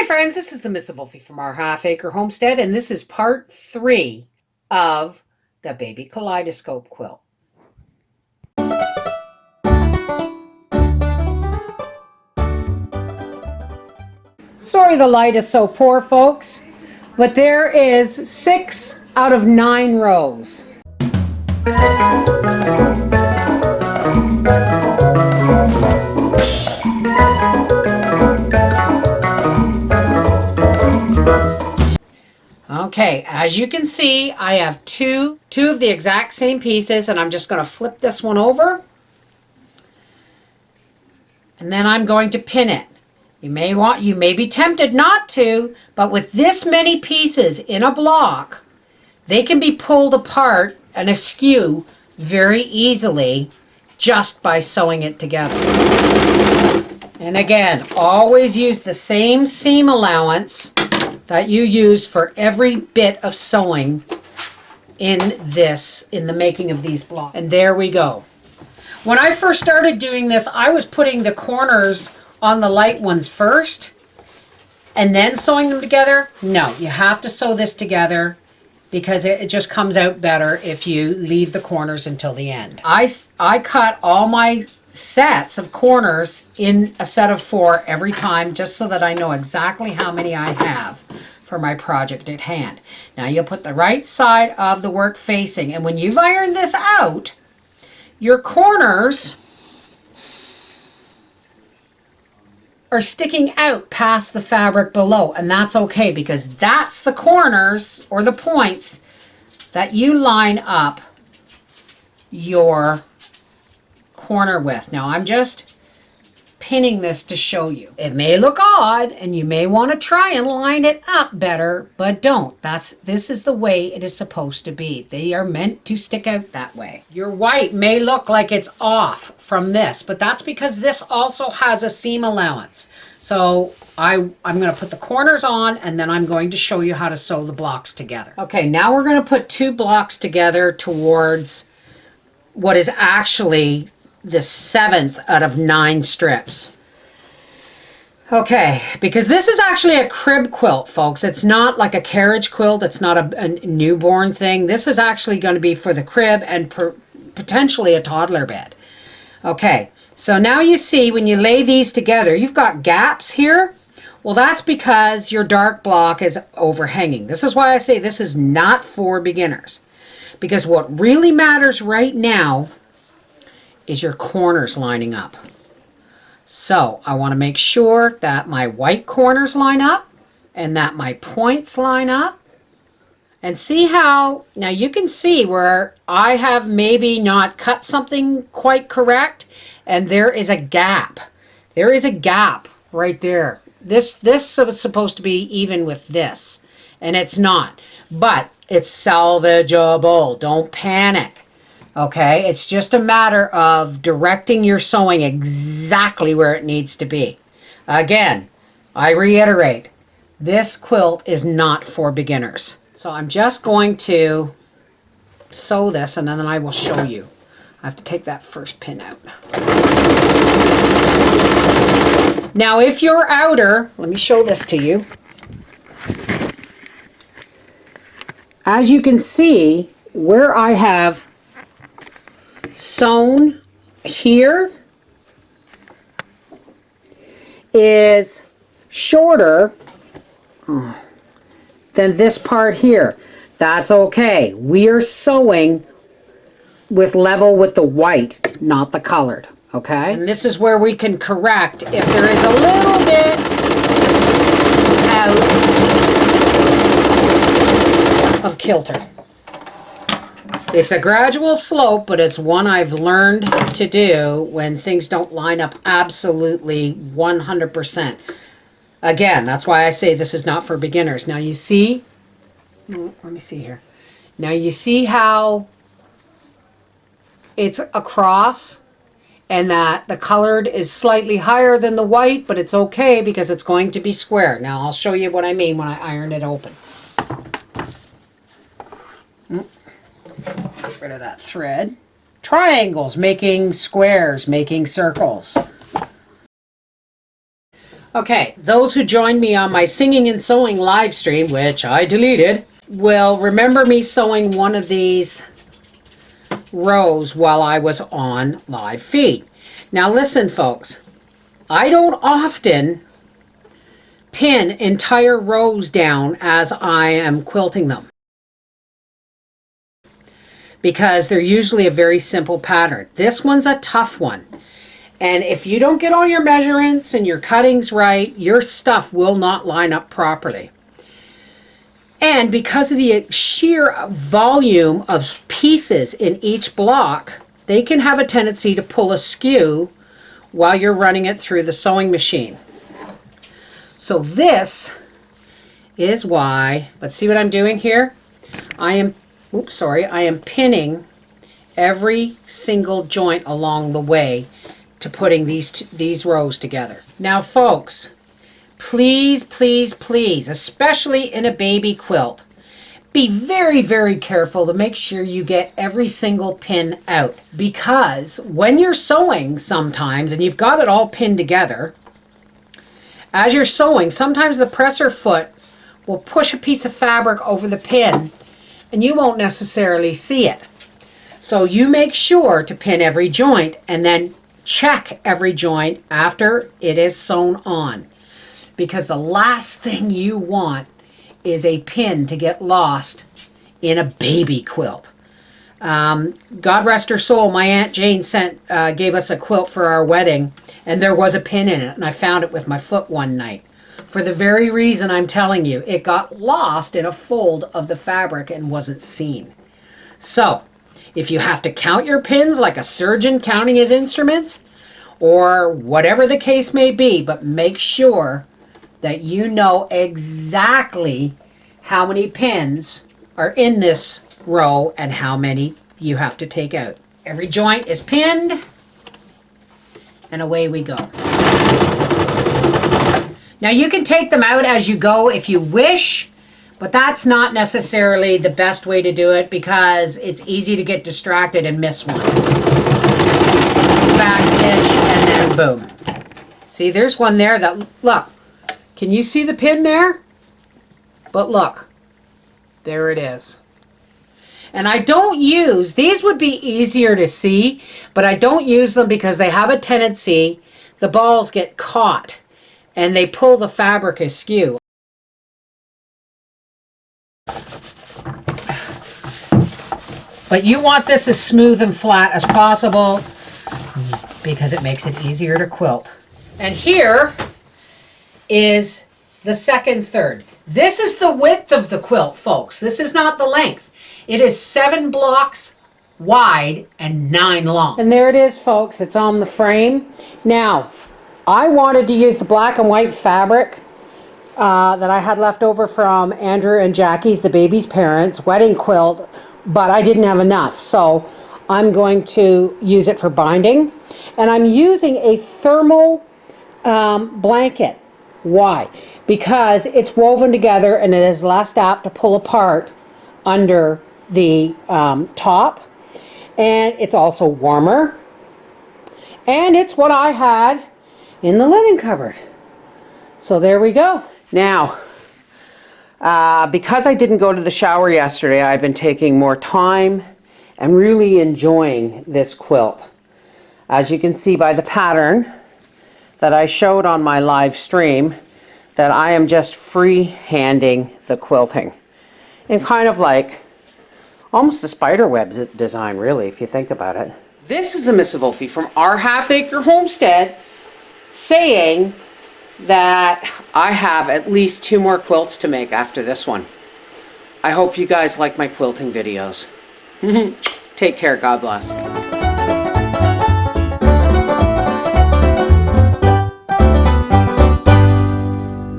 friends, this is the Miss Wolfie from our Half Acre Homestead, and this is part 3 of the Baby Kaleidoscope quilt. Sorry the light is so poor, folks, but there is 6 out of 9 rows. Okay, as you can see, I have two of the exact same pieces, and I'm just going to flip this one over. And then I'm going to pin it. You may be tempted not to, but with this many pieces in a block, they can be pulled apart and askew very easily just by sewing it together. And again, always use the same seam allowance that you use for every bit of sewing in the making of these blocks. And there we go. When I first started doing this, I was putting the corners on the light ones first and then sewing them together. No, you have to sew this together because it just comes out better if you leave the corners until the end. I cut all my sets of corners in a set of 4 every time, just so that I know exactly how many I have for my project at hand. Now you'll put the right side of the work facing, and when you've ironed this out, your corners are sticking out past the fabric below, and that's okay because that's the corners or the points that you line up your corner with. Now I'm just pinning this to show you. It may look odd and you may want to try and line it up better, but don't. This is the way it is supposed to be. They are meant to stick out that way. Your white may look like it's off from this, but that's because this also has a seam allowance. So I'm going to put the corners on, and then I'm going to show you how to sew the blocks together. Okay, now we're going to put 2 blocks together towards what is actually the 7th out of 9 strips. Okay, because this is actually a crib quilt, folks. It's not like a carriage quilt. It's not a newborn thing. This is actually going to be for the crib and potentially a toddler bed. Okay, so now you see when you lay these together, you've got gaps here. Well, that's because your dark block is overhanging. This is why I say this is not for beginners. Because what really matters right now is your corners lining up. So I want to make sure that my white corners line up and that my points line up. And see how, now you can see where I have maybe not cut something quite correct, and there is a gap. There is a gap right there. This was supposed to be even with this, and it's not. But it's salvageable. Don't panic. Okay, it's just a matter of directing your sewing exactly where it needs to be. Again, I reiterate, this quilt is not for beginners. So I'm just going to sew this, and then I will show you. I have to take that first pin out. Now if your outer, let me show this to you. As you can see, where I have sewn here is shorter than this part here. That's okay. We are sewing with level with the white, not the colored. Okay? And this is where we can correct if there is a little bit out of kilter. It's a gradual slope, but it's one I've learned to do when things don't line up absolutely 100%. Again, that's why I say this is not for beginners. Now you see, let me see here. Now you see how it's across and that the colored is slightly higher than the white, but it's okay because it's going to be square. Now I'll show you what I mean when I iron it open. Let's get rid of that thread. Triangles, making squares, making circles. Okay, those who joined me on my singing and sewing live stream, which I deleted, will remember me sewing one of these rows while I was on live feed. Now listen, folks, I don't often pin entire rows down as I am quilting them, because they're usually a very simple pattern. This one's a tough one. And if you don't get all your measurements and your cuttings right, your stuff will not line up properly. And because of the sheer volume of pieces in each block, they can have a tendency to pull askew while you're running it through the sewing machine. So this is why, let's see what I'm doing here. I am pinning every single joint along the way to putting these rows together. Now folks, please, please, please, especially in a baby quilt, be very, very careful to make sure you get every single pin out, because when you're sewing sometimes and you've got it all pinned together, as you're sewing, sometimes the presser foot will push a piece of fabric over the pin and you won't necessarily see it. So you make sure to pin every joint and then check every joint after it is sewn on, because the last thing you want is a pin to get lost in a baby quilt. God rest her soul, my Aunt Jane gave us a quilt for our wedding, and there was a pin in it, and I found it with my foot one night. For the very reason I'm telling you, it got lost in a fold of the fabric and wasn't seen. So, if you have to count your pins like a surgeon counting his instruments, or whatever the case may be, but make sure that you know exactly how many pins are in this row and how many you have to take out. Every joint is pinned, and away we go. Now you can take them out as you go if you wish, but that's not necessarily the best way to do it, because it's easy to get distracted and miss one. Back stitch, and then boom. See, there's one there that, look, can you see the pin there? But look, there it is. And I don't use, these would be easier to see, but I don't use them because they have a tendency, the balls get caught and they pull the fabric askew. But you want this as smooth and flat as possible because it makes it easier to quilt. And here is the second third. This is the width of the quilt, folks. This is not the length. It is 7 blocks wide and 9 long. And there it is, folks. It's on the frame. Now, I wanted to use the black and white fabric that I had left over from Andrew and Jackie's, the baby's parents, wedding quilt, but I didn't have enough. So I'm going to use it for binding. And I'm using a thermal blanket. Why? Because it's woven together and it is less apt to pull apart under the top. And it's also warmer. And it's what I had in the linen cupboard. So there we go. Now, because I didn't go to the shower yesterday, I've been taking more time and really enjoying this quilt. As you can see by the pattern that I showed on my live stream, that I am just free-handing the quilting. And kind of like almost a spider web design, really, if you think about it. This is the Miss Wolfie from our half-acre homestead saying that I have at least 2 more quilts to make after this one. I hope you guys like my quilting videos. Take care. God bless.